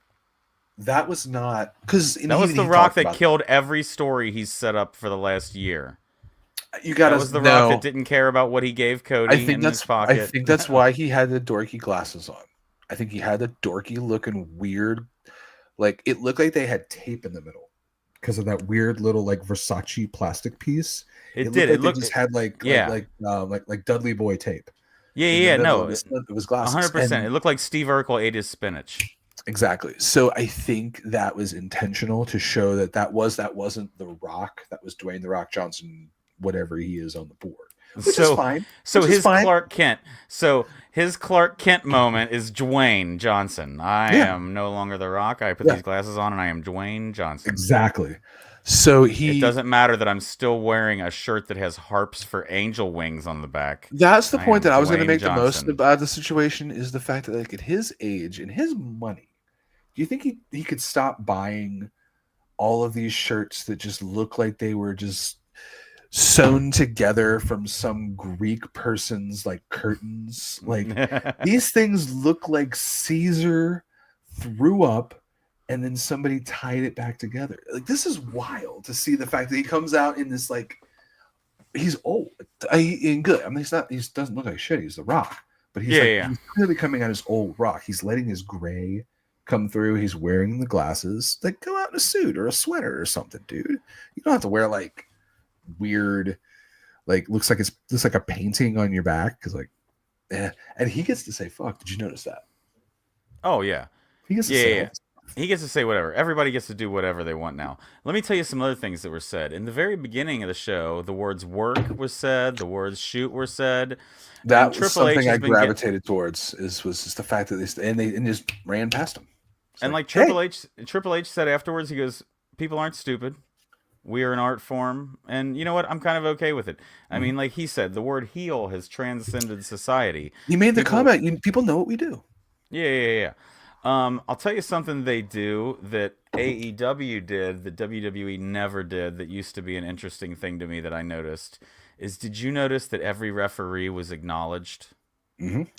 That was not because That was the Rock that killed every story he's set up for the last year. You That gotta was the Rock know. that didn't care about what he gave Cody in his I pocket. think that's why he had the dorky glasses on. I think he had the dorky looking weird, like it looked like they had tape in the middle because of that weird little like Versace plastic piece. It It did. looked It like they looked. just had Yeah. like Dudley Boy tape Yeah. in the Yeah. middle No. of his glasses. 100%. It And looked like Steve Urkel ate his spinach. exactly. So I think that was intentional to show that wasn't the Rock. That was Dwayne the Rock Johnson, whatever he is on the board, which is So, fine. so Which is his fine. Clark Kent. So his Clark Kent moment is Dwayne Johnson. I Yeah. am no longer the Rock. I put Yeah. these glasses on, and I am Dwayne Johnson. Exactly. So It doesn't matter that I'm still wearing a shirt that has harps for angel wings on the back. that's the I point am that I was going to Dwayne make the most Johnson. about the situation is the fact that like at his age and his money, do you think he could stop buying all of these shirts that just look like they were just sewn together from some Greek person's like curtains? Like these things look like Caesar threw up and then somebody tied it back together. Like this is wild to see the fact that he comes out in this like he's old and good. I mean, he doesn't look like shit. He's the Rock, but he's clearly coming out as old Rock. He's letting his gray come through. He's wearing the glasses. Like go out in a suit or a sweater or something, dude. You don't have to wear like weird, like looks like a painting on your back because like, and he gets to say fuck. Did you notice that? Oh yeah. He gets to say Yeah. He gets to say whatever. Everybody gets to do whatever they want now. Let me tell you some other things that were said. In the very beginning of the show, the words work was said, the words shoot were said. that And was Triple H something has I been gravitated towards was just the fact that they just ran past him. It's And like, like hey, Triple H said afterwards, he goes, "People aren't stupid. We are an art form, and you know what? I'm kind of okay with it." I mhm. mean, like he said, the word heel has transcended society. You made the People, comment. People know what we do. yeah. I'll tell you something they do that AEW did that WWE never did that used to be an interesting thing to me that I noticed is did you notice that every referee was acknowledged?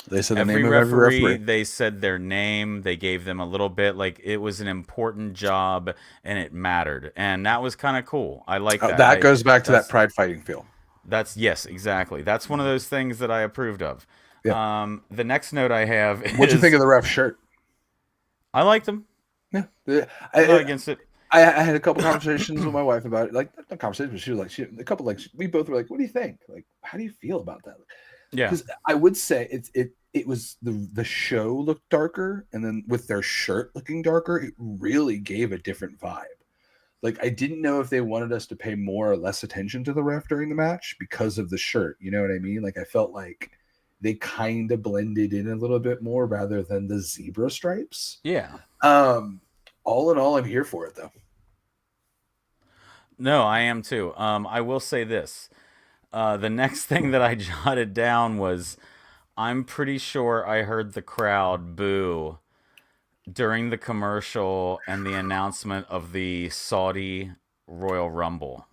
They said the Every name of every referee, referee. they said their name, they gave them a little bit like it was an important job and it mattered. And that was kind of cool. I like that. That I goes back to that that's pride fighting feel. that's yes, exactly. That's one of those things that I approved of. Yeah. The next note I have What'd you think is of the ref shirt? I liked them. Yeah. I'm not I, against it. I had a couple conversations with my wife about it. Like, not conversations, but she was like, a couple, like, we both were like, what do you think? Like, how do you feel about that? Yeah. Because I would say it was the show looked darker, and then with their shirt looking darker, it really gave a different vibe. Like, I didn't know if they wanted us to pay more or less attention to the ref during the match because of the shirt. You know what I mean? Like, I felt like they kind of blended in a little bit more rather than the zebra stripes. Yeah. All in all, I'm here for it though. No, I am too. I will say this. The next thing that I jotted down was I'm pretty sure I heard the crowd boo during the commercial and the announcement of the Saudi Royal Rumble.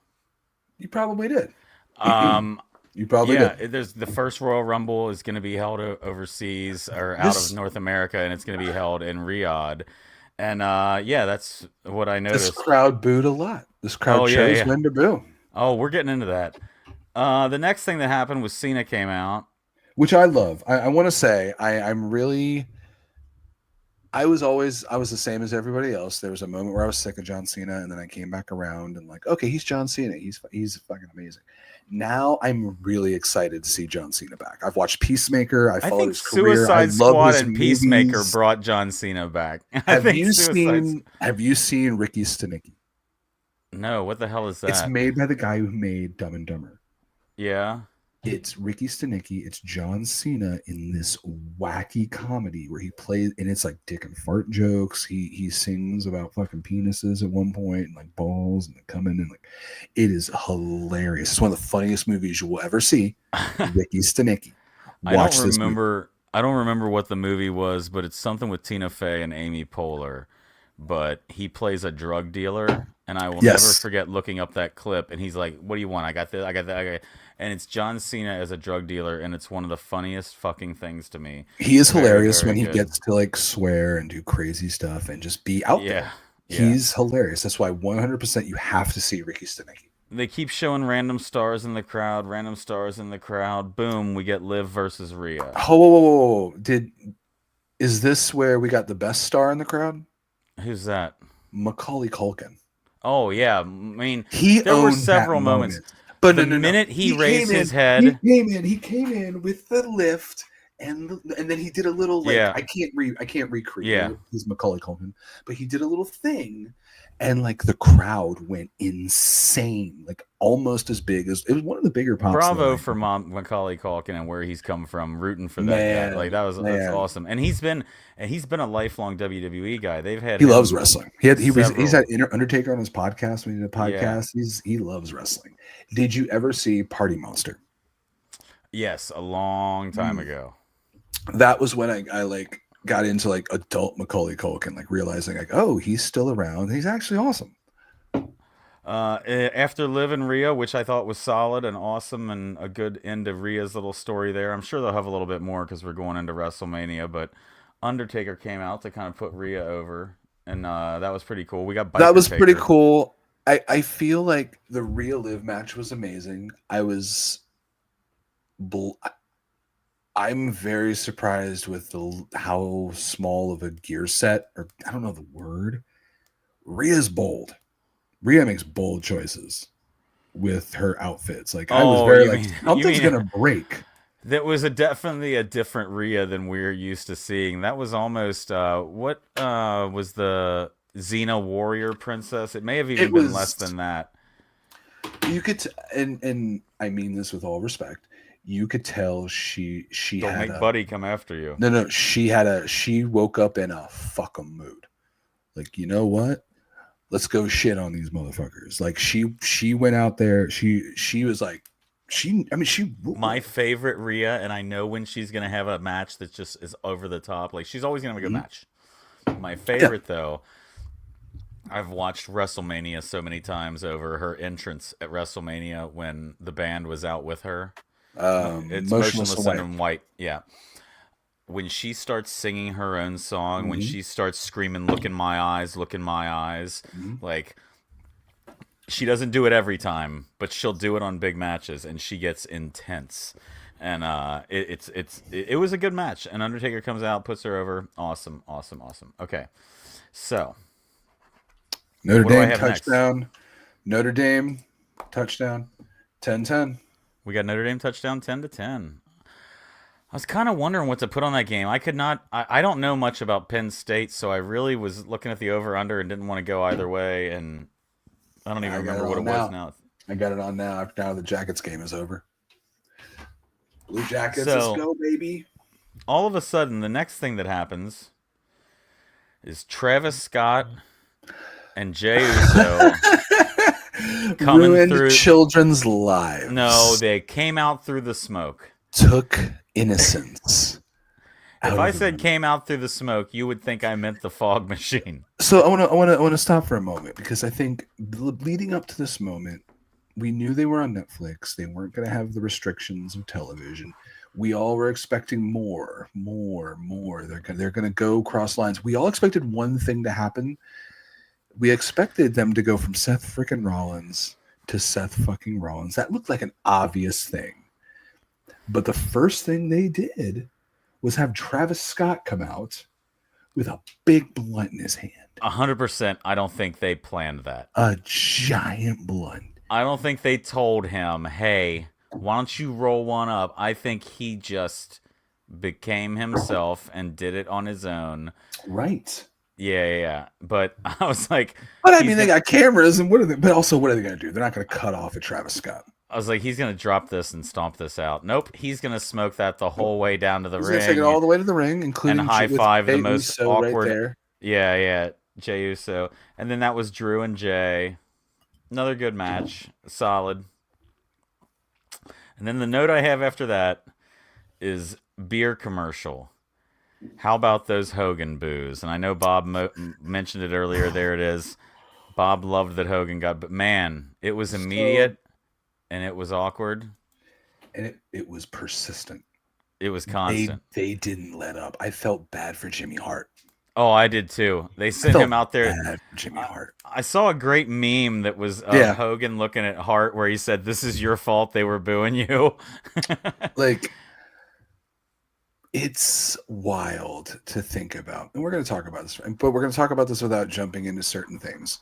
You probably did. Um, You probably yeah, did. there's the first Royal Rumble is going to be held overseas or out of This North America, and it's going to be held in Riyadh. And yeah, that's what I this noticed. crowd booed a lot. This crowd Oh yeah, chose yeah. when to boo, Oh, we're getting into that. The next thing that happened was Cena came out. which I love. I want to say I'm really. I was the same as everybody else. There was a moment where I was sick of John Cena, and then I came back around and like, okay, he's John Cena. He's fucking amazing. Now I'm really excited to see John Cena back. I've watched Peacemaker. I I followed think his career. I Suicide love Squad his and Peacemaker movies. brought John Cena back. I Have think you Suicide's. seen Ricky Stenicki? No, what the hell is It's that? made by the guy who made Dumb and Dumber. Yeah. It's Ricky Stenicki. It's John Cena in this wacky comedy where he plays, and it's like dick and fart jokes. He sings about fucking penises at one point and like balls and coming and like it is hilarious. It's one of the funniest movies you will ever see. Ricky Stenicki. Watch this movie. I don't remember what the movie was, but it's something with Tina Fey and Amy Poehler. But he plays a drug dealer, and I will never Yes, forget looking up that clip. And he's like, "What do you want? I got this. I got that." And it's John Cena as a drug dealer, and it's one of the funniest fucking things to me. he is Very, hilarious when very he good. gets to like swear and do crazy stuff and just be out Yeah, there. yeah. He's hilarious. That's why 100% you have to see Ricky Stenicki. They keep showing random stars in the crowd, random stars in the crowd. Boom, we get Liv versus Rhea. Oh, whoa, whoa, whoa, whoa. Is this where we got the best star in the crowd? Who's that? Macaulay Culkin. Oh yeah, I mean, He there were owned that several moments. moment. But The no. minute he He raised came his in. He head, came in. He came in with the lift, and then he did a little like yeah, I can't recreate yeah. it. He's Macaulay Culkin, but he did a little thing, and like the crowd went insane, like almost as big as it was one of the bigger pops. Bravo for Macaulay Culkin and where he's come from, rooting for that guy. Like Man, that's man. awesome. And he's been a lifelong WWE guy. They've had He loves him wrestling. He's several. had Undertaker on his podcast when he did a Yeah. podcast. He loves wrestling. Did you ever see Party Monster? Yes, a long time ago. That was when I like got into like adult Macaulay Culkin, like realizing like, oh, he's still around. He's actually awesome. After Liv and Rhea, which I thought was solid and awesome and a good end to Rhea's little story there. I'm sure they'll have a little bit more because we're going into WrestleMania. But Undertaker came out to kind of put Rhea over, and that was pretty cool. We got That Biker was pretty Taker. cool. I feel like the Rhea Liv match was amazing. I'm very surprised with how small of a gear set, or I don't know the word. Rhea's bold. Rhea makes bold choices with her outfits. Like I was Oh, very you like mean you something's mean gonna break. that was definitely a different Rhea than we're used to seeing. That was almost what was the Xena warrior princess? It may have even It been less was than that. you could and I mean this with all respect. You could tell she Don't had make Buddy come after you. she woke up in a fuck 'em mood. like, you know what? Let's go shit on these motherfuckers. Like she went out there. She was like, she My favorite Rhea, and I know when she's gonna have a match that just is over the top. Like she's always gonna have a good match. My favorite though, I've watched WrestleMania so many times over her entrance at WrestleMania when the band was out with her. It's Motionless in White. Yeah. When she starts singing her own song, when she starts screaming, "Look in my eyes, look in my eyes," like she doesn't do it every time, but she'll do it on big matches, and she gets intense. And it was a good match. And Undertaker comes out, puts her over. Awesome, awesome, awesome. Okay, so Notre Dame touchdown. Next? Notre Dame touchdown. 10-10. We got Notre Dame touchdown 10-10. I was kind of wondering what to put on that game. I could not. I don't know much about Penn State, so I really was looking at the over/under and didn't want to go either way. And I don't even remember what it was now. I got it on now. Now the Jackets game is over. Blue Jackets, let's go, baby. All of a sudden, the next thing that happens is Travis Scott and Jey Uso coming ruined through children's lives. No, they came out through the smoke. Took innocence. If I said came out through the smoke, you would think I meant the fog machine. So I want to stop for a moment, because I think leading up to this moment, we knew they were on Netflix. They weren't going to have the restrictions of television. We all were expecting more. They're going to go cross lines. We all expected one thing to happen. We expected them to go from Seth freaking Rollins to Seth fucking Rollins. That looked like an obvious thing. But the first thing they did was have Travis Scott come out with a big blunt in his hand. 100%. I don't think they planned that. A giant blunt. I don't think they told him, hey, why don't you roll one up? I think he just became himself and did it on his own. Right. Yeah. But I was like... But I mean, they got cameras, and what are they going to do? They're not going to cut off at Travis Scott. I was like, he's going to drop this and stomp this out. Nope, he's going to smoke that the whole way down to the ring. He's going to take it all the way to the ring, including... And high five the most Uso awkward... Right there. Yeah, Jey Uso. And then that was Drew and Jay. Another good match. Solid. And then the note I have after that is beer commercial. How about those Hogan boos? And I know Bob mentioned it earlier. There it is. Bob loved that Hogan got... But man, it was immediate. And it was awkward. And it was persistent. It was constant. They didn't let up. I felt bad for Jimmy Hart. Oh, I did too. They sent him out there. Bad for Jimmy Hart. I saw a great meme that was Hogan looking at Hart where he said, "This is your fault. They were booing you." Like, it's wild to think about. And we're going to talk about this. But we're going to talk about this without jumping into certain things.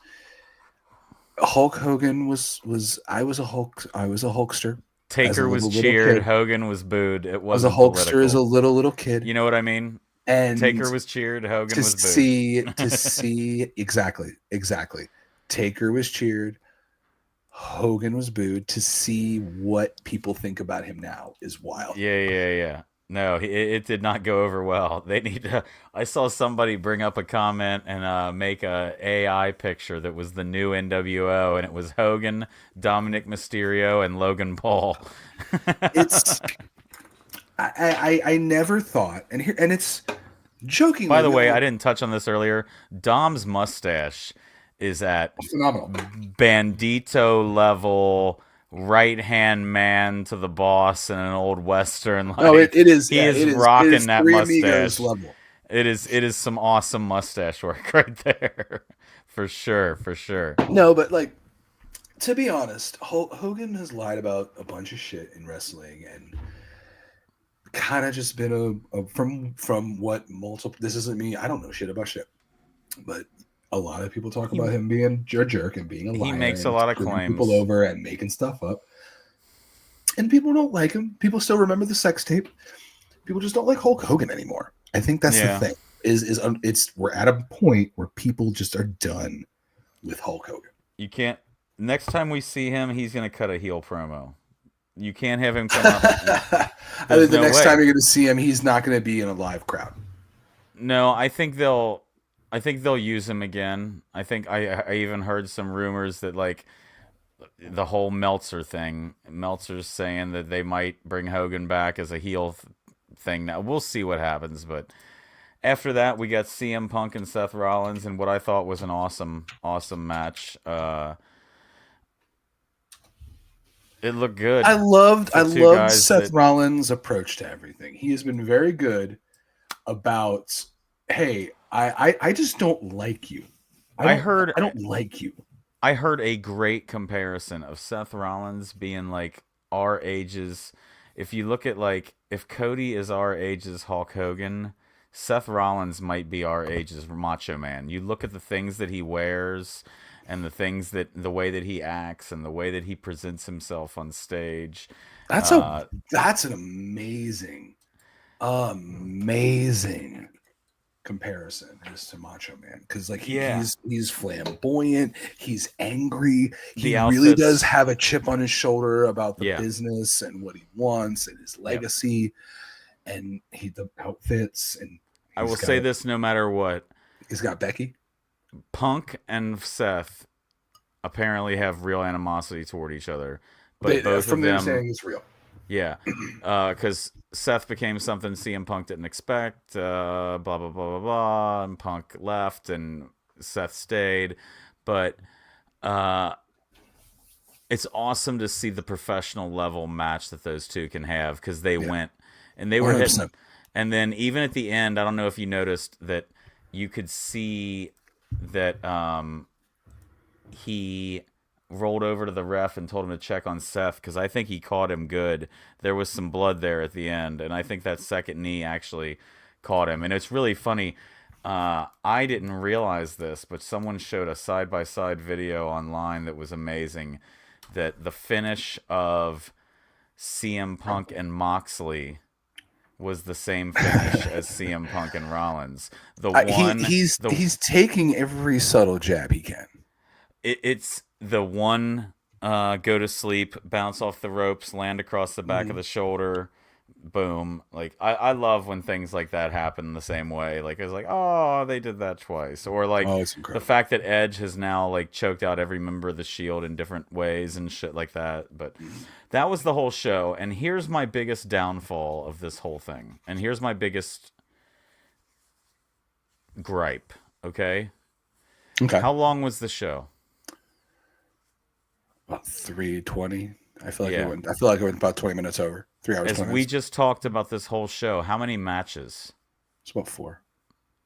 Hulk Hogan was I was a Hulkster. Taker was cheered. Hogan was booed. It wasn't a Hulkster political. As a little kid. You know what I mean? And Taker was cheered. Hogan was booed. To see exactly. Taker was cheered. Hogan was booed. To see what people think about him now is wild. Yeah. No, it did not go over well. They need to. I saw somebody bring up a comment and make a AI picture that was the new NWO, and it was Hogan, Dominic Mysterio, and Logan Paul. It's. I never thought, and it's joking. By the way, I didn't touch on this earlier. Dom's mustache is at phenomenal Bandito level. Right-hand man to the boss in an old Western. Like, it is. He is rocking that mustache. Level. It is some awesome mustache work right there. For sure. No, but like, to be honest, Hogan has lied about a bunch of shit in wrestling and kind of just been from what multiple... This isn't me. I don't know shit about shit. But... A lot of people talk about him being a jerk and being a liar. He makes a lot of claims. People over and making stuff up. And people don't like him. People still remember the sex tape. People just don't like Hulk Hogan anymore. I think that's the thing. We're at a point where people just are done with Hulk Hogan. You can't... Next time we see him, he's going to cut a heel promo. You can't have him come up. I think the next time you're going to see him, he's not going to be in a live crowd. No, I think they'll I think they'll use him again. I think I even heard some rumors that like the whole Meltzer thing. Meltzer's saying that they might bring Hogan back as a heel thing. Now we'll see what happens, but after that we got CM Punk and Seth Rollins and what I thought was an awesome match. It looked good. I loved Seth that Rollins' approach to everything. He has been very good about, hey, I just don't like you. I don't like you. I heard a great comparison of Seth Rollins being like our ages. If you look at like if Cody is our age's Hulk Hogan, Seth Rollins might be our age's Macho Man. You look at the things that he wears and the way that he acts and the way that he presents himself on stage. That's an amazing comparison just to Macho Man, because like he's flamboyant, he's angry, he really does have a chip on his shoulder about the business and what he wants and his legacy, and the outfits. And I will say this: no matter what, he's got Becky. Punk and Seth apparently have real animosity toward each other, but both of them saying it's real. Yeah, because Seth became something CM Punk didn't expect, blah, blah, blah, blah, blah, and Punk left and Seth stayed. But it's awesome to see the professional level match that those two can have, because they went and they were 100%. Hitting. And then even at the end, I don't know if you noticed that you could see that he rolled over to the ref and told him to check on Seth, because I think he caught him good. There was some blood there at the end, and I think that second knee actually caught him. And it's really funny. I didn't realize this, but someone showed a side-by-side video online that was amazing, that the finish of CM Punk and Moxley was the same finish as CM Punk and Rollins. He's taking every subtle jab he can. It's the one go to sleep, bounce off the ropes, land across the back of the shoulder, boom. Like I love when things like that happen the same way. Like it's like, oh, they did that twice. Or like the fact that Edge has now like choked out every member of the Shield in different ways and shit like that. But that was the whole show. And here's my biggest downfall of this whole thing. And here's my biggest gripe. Okay. How long was the show? About 3:20. I feel like it went about 20 minutes over. 3 hours. As we just talked about this whole show, how many matches? It's about 4.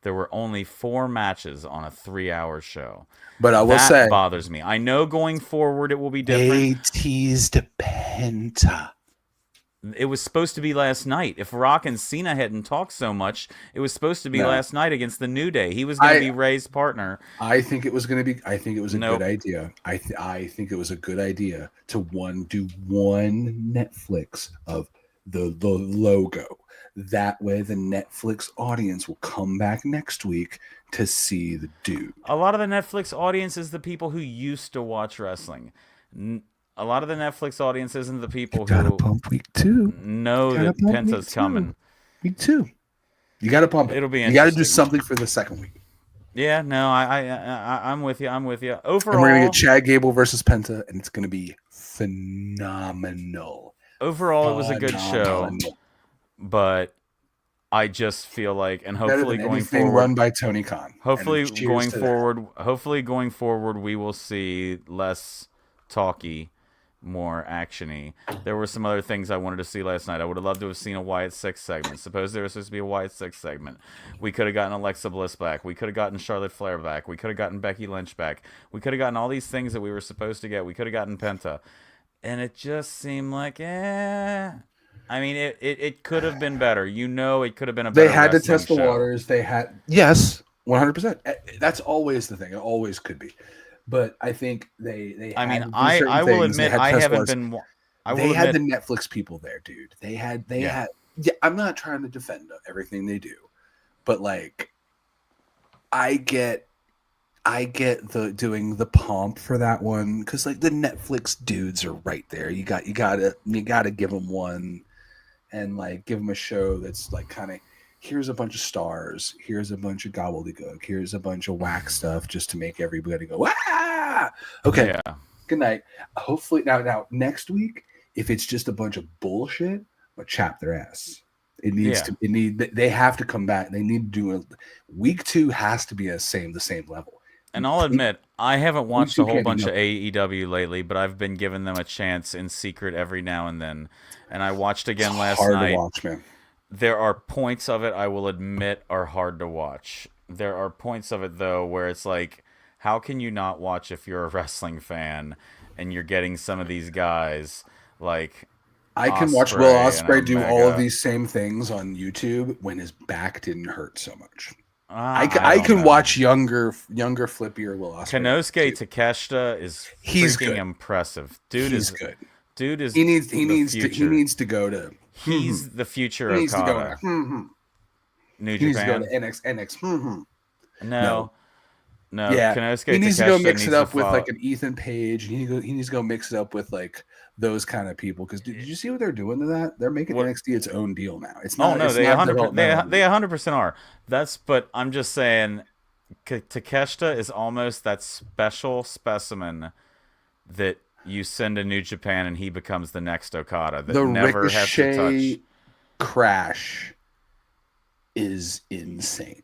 There were only 4 matches on a 3-hour show. But I will say, that bothers me. I know going forward it will be different. They teased Penta. It was supposed to be last night. If Rock and Cena hadn't talked so much, it was supposed to be last night against the New Day. He was going to be Ray's partner. I think it was going to be. I think it was a good idea. I think it was a good idea to do one Netflix of the logo. That way, the Netflix audience will come back next week to see the dude. A lot of the Netflix audience is the people who used to watch wrestling. A lot of the Netflix audience isn't the people who pump week 2. Know that Penta's coming. Week 2. You got to pump it. It'll be interesting. You got to do something for the second week. Yeah, no, I'm with you. I'm with you. Overall, and we're gonna get Chad Gable versus Penta, and it's gonna be phenomenal. Overall, it was a good show, but I just feel like, and hopefully going forward, run by Tony Khan. Hopefully going forward, we will see less talky, more actiony. There were some other things I wanted to see last night. I would have loved to have seen a Wyatt Six segment. Suppose there was supposed to be a Wyatt Six segment. We could have gotten Alexa Bliss back. We could have gotten Charlotte Flair back. We could have gotten Becky Lynch back. We could have gotten all these things that we were supposed to get. We could have gotten Penta. And it just seemed like, I mean, it could have been better. It could have been a better. They had to test the waters. They had, yes, 100%. That's always the thing. It always could be. But I think they. I mean, I will admit I haven't been. They had the Netflix people there, dude. They had. Yeah, I'm not trying to defend everything they do, but like, I get the doing the pomp for that one, because like the Netflix dudes are right there. You gotta give them one, and like give them a show that's like kind of here's a bunch of stars, here's a bunch of gobbledygook, here's a bunch of whack stuff just to make everybody go, ah! Okay, Yeah. good night. Hopefully, now next week, if it's just a bunch of bullshit, but chap their ass. It needs Yeah. to. They have to come back. They need to do it. Week 2 has to be the same level. And I'll admit, I haven't watched two a whole can't be bunch of nothing. AEW lately, but I've been giving them a chance in secret every now and then. And I watched again It's last hard night. to watch, man. There are points of it I will admit are hard to watch. There are points of it though where it's like, how can you not watch if you're a wrestling fan and you're getting some of these guys like I can watch Ospreay Will and Ospreay do all of Omega. these same things on YouTube when his back didn't hurt so much. I I don't can know. watch younger, flippier Will Ospreay. Konosuke Takeshita is He's freaking good. impressive. Dude He's is good. dude is He needs the future. he needs to go to He's the future he needs to go Okada. to New he needs to go Japan. to NX. No. Yeah, Konosuke he needs to go Takeshita mix needs it to up with follow- like an Ethan Page. He needs to go mix it up with like those kind of people. Because did you see what they're doing to that? They're making What- NXT its own deal now. It's Oh not. no, it's they not 100 they developmental. 100% are. But I'm just saying Takeshita is almost that special specimen that you send to New Japan and he becomes the next Okada that The never has to Ricochet touch. crash is insane.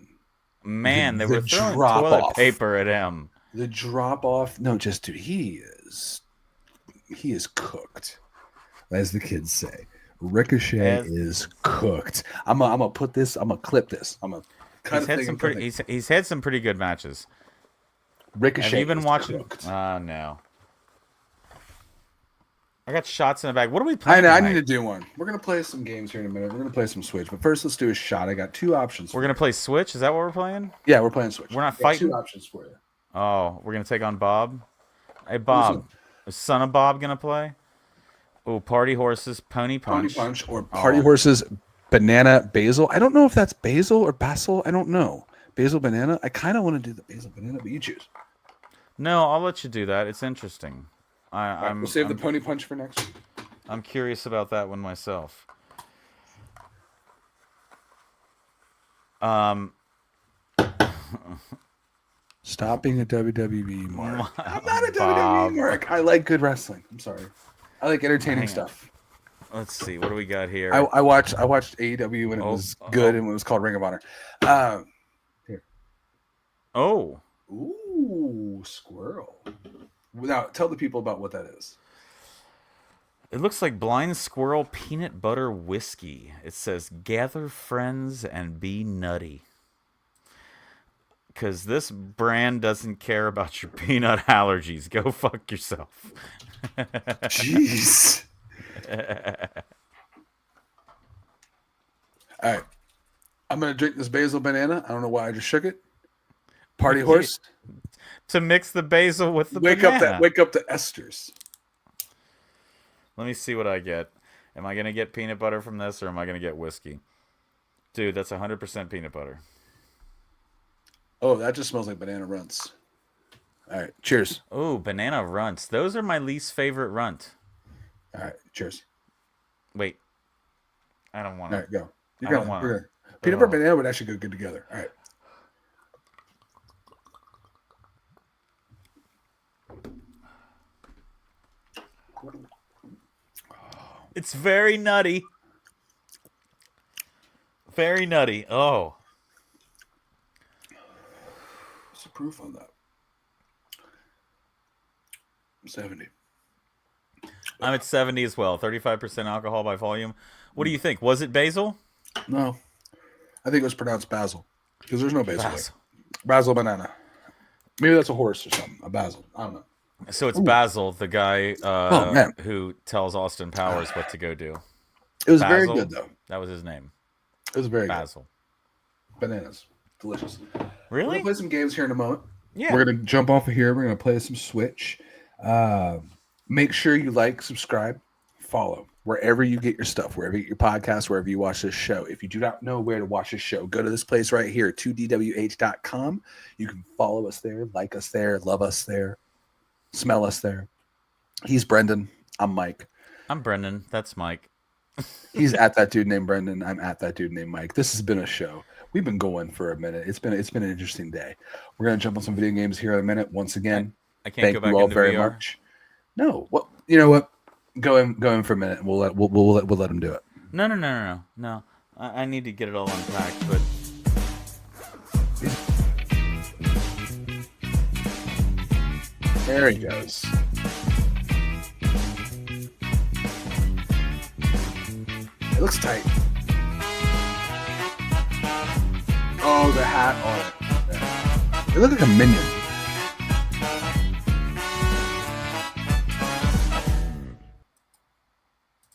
Man, they the were throwing drop toilet off. paper at him. The drop off. No, just dude, he is cooked, as the kids say. Ricochet As- is cooked. I'm gonna put this. I'm gonna clip this. I'm gonna cut He's a had thing some and put pretty. it. He's had some pretty good matches. Ricochet. Have you been is watching? cooked. No. I got shots in the bag. What are we I playing? know. I tonight? need to do one. We're gonna play some games here in a minute. We're gonna play some Switch, but first let's do a shot. I got 2 options. We're gonna play Switch. Is that what we're playing? Yeah, we're playing Switch. We're not I got fighting? 2 options for you. Oh, we're gonna take on Bob. Hey Bob, is Son of Bob gonna play? Oh, Party Horses, Pony Pony Punch. Punch or Party Oh. Horses, Banana Basil. I don't know if that's Basil or Basil. I don't know. Basil Banana. I kind of want to do the Basil Banana, but you choose. No, I'll let you do that. It's interesting. I'm We'll save the I'm, Pony Punch for next week. I'm curious about that one myself. Stop being a WWE mark. I'm not a Bob. WWE mark. I like good wrestling. I'm sorry. I like entertaining Hang on. stuff. Let's see. What do we got here? I watched AEW when it Oh, was good oh. and when it was called Ring of Honor. Oh, Ooh, squirrel. Now tell the people about what that is. it looks like Blind Squirrel Peanut Butter Whiskey. It says, "Gather friends and be nutty." Because this brand doesn't care about your peanut allergies. Go fuck yourself. Jeez. All right. I'm gonna drink this basil banana. I don't know why I just shook it. Party horse. To mix the basil with the Wake banana. up the esters. Let me see what I get. Am I gonna get peanut butter from this, or am I gonna get whiskey? Dude, that's 100% peanut butter. Oh, that just smells like banana runts. All right. Cheers. Oh, banana runts. Those are my least favorite runt. All right. Cheers. Wait, I don't want All to. right. Go. I You're don't gonna. wanna- We're gonna. Peanut butter Oh. banana would actually go good together. All right. It's very nutty. Very nutty. Oh, What's the proof on that? 70. I'm at 70 as well. 35% alcohol by volume. What do you think? Was it basil? No. I think it was pronounced basil because there's no basil. there. Basil. Basil banana. Maybe that's a horse or something. A basil. I don't know. So it's Basil, the guy Oh, man. who tells Austin Powers what to go do. It was very Basil? good though. That was his name. It was very Basil. good. Bananas. Delicious. We're Really? gonna play some games here in a moment. Yeah. We're gonna jump off of here. We're gonna play some Switch. Make sure you like, subscribe, follow wherever you get your stuff, wherever you get your podcast, wherever you watch this show. If you do not know where to watch this show, go to this place right here, 2dwh.com. You can follow us there, like us there, love us there, smell us there. He's Brendan. I'm Mike. I'm Brendan. That's Mike. He's at that dude named Brendan. I'm at that dude named Mike. This has been a show. We've been going for a minute. It's been an interesting day. We're gonna jump on some video games here in a minute. Once again, I can't thank go back you all into very VR. much. No, well, you know what? Go in for a minute. And we'll let him do it. No. I need to get it all unpacked, but There he goes. It looks tight. Oh, the hat on it. It looks like a minion.